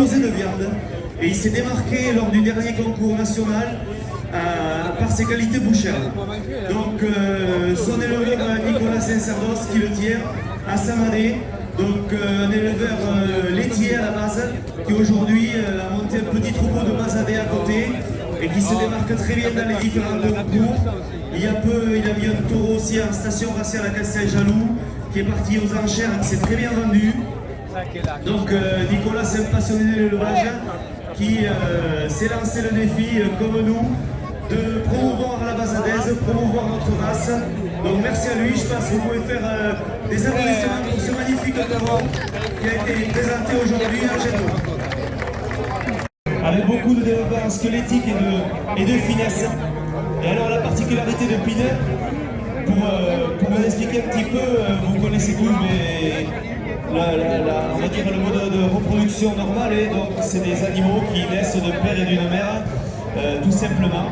De viande et il s'est démarqué lors du dernier concours national par ses qualités bouchères. Donc son éleveur Nicolas Saint-Sardos qui le tient à Samadé, donc un éleveur laitier à la base qui aujourd'hui a monté un petit troupeau de Mazadé à côté et qui se démarque très bien dans les différents concours. Il y a peu, il a mis un taureau aussi en station raciale à Castel-Jaloux qui est parti aux enchères et qui s'est très bien vendu. Donc Nicolas, c'est un passionné de l'élevage qui s'est lancé le défi, comme nous, de promouvoir la basadaise, promouvoir notre race. Donc merci à lui, je pense que vous pouvez faire des applaudissements pour ce magnifique taureau qui a été présenté aujourd'hui à Géno. Avec beaucoup de développement squelettique et de finesse. Et alors la particularité de Pinot, pour vous expliquer un petit peu, vous connaissez tous, mais on va dire le mode de reproduction normal, et donc c'est des animaux qui naissent d'un père et d'une mère, tout simplement.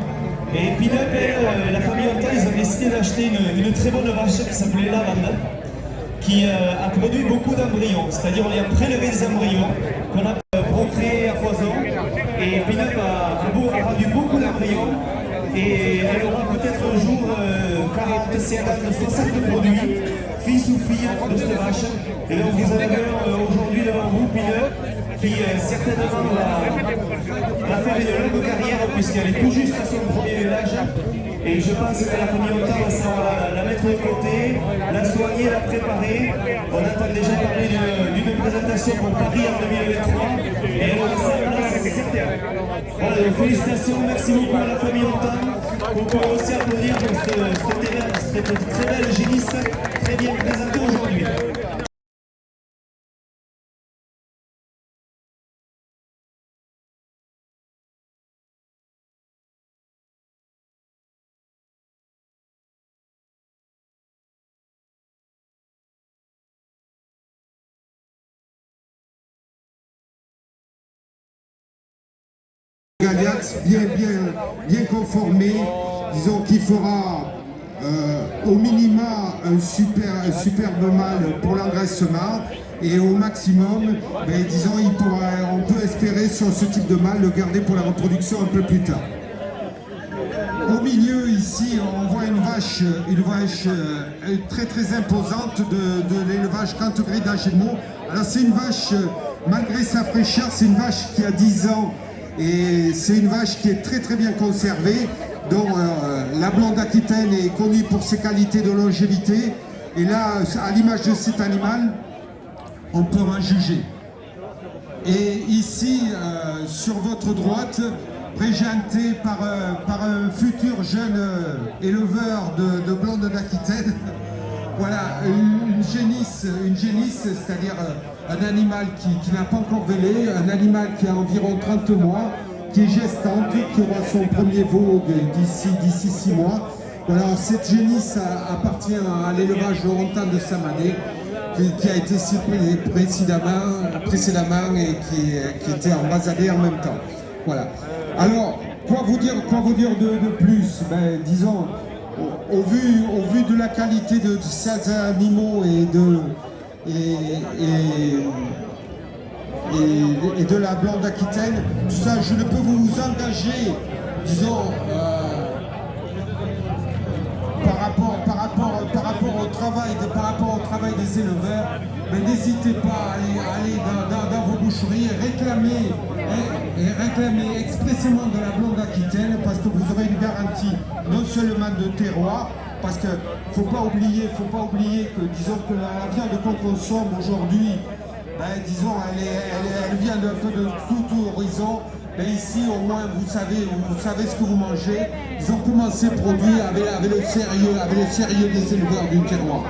Et Pinot, la famille Hontan, ils ont décidé d'acheter une très bonne vache qui s'appelait Lavande, qui a produit beaucoup d'embryons, c'est-à-dire on y a prélevé des embryons qu'on a procréés à foison, et Pinot a rendu beaucoup d'embryons, et elle aura peut-être un jour 40, 50, 60 produits, fils ou filles de cette vache. Et donc vous avez aujourd'hui devant vous Pinot, qui certainement va faire une longue carrière puisqu'elle est tout juste à son premier village. Et je pense que la famille Hontan va savoir la mettre de côté, la soigner, la préparer. On entend déjà parler d'une présentation pour Paris en 2023. Et elle aura ça en place, c'est certain. Voilà, donc félicitations, merci beaucoup à la famille Hontan. On peut aussi applaudir pour cette très belle génisse, très bien présentée aujourd'hui. Galiax bien conformé, disons qu'il fera au minima un superbe mâle pour l'engraissement, et au maximum, disons, on peut espérer sur ce type de mâle le garder pour la reproduction un peu plus tard. Au milieu ici, on voit une vache très très imposante de l'élevage Cantegris d'Agemo. Alors c'est une vache, malgré sa fraîcheur, c'est une vache qui a 10 ans. Et c'est une vache qui est très très bien conservée, dont la blonde Aquitaine est connue pour ses qualités de longévité. Et là, à l'image de cet animal, on peut en juger. Et ici, sur votre droite, présenté par un futur jeune éleveur de blonde d'Aquitaine, voilà, une génisse, c'est-à-dire un animal qui n'a pas encore vélé, un animal qui a environ 30 mois, qui est gestante, qui aura son premier veau d'ici 6 mois. Voilà, cette génisse appartient à l'élevage Hontan de Samadé, qui a été cité précédemment et qui était en Mazadé en même temps. Voilà. Alors, quoi vous dire de plus? Disons, au vu de la qualité de ces animaux et de la blonde Aquitaine, tout ça, je ne peux vous engager, disons, par rapport au travail des éleveurs, mais n'hésitez pas à aller dans vos boucheries et réclamer expressément de la blonde Aquitaine, parce que vous aurez une garantie non seulement de terroir, parce que faut pas oublier que, disons, que la viande qu'on consomme aujourd'hui, ben, disons, elle vient d'un peu de tout horizon. Mais ici, au moins, vous savez ce que vous mangez. Ils ont commencé à produire avec le sérieux des éleveurs du terroir.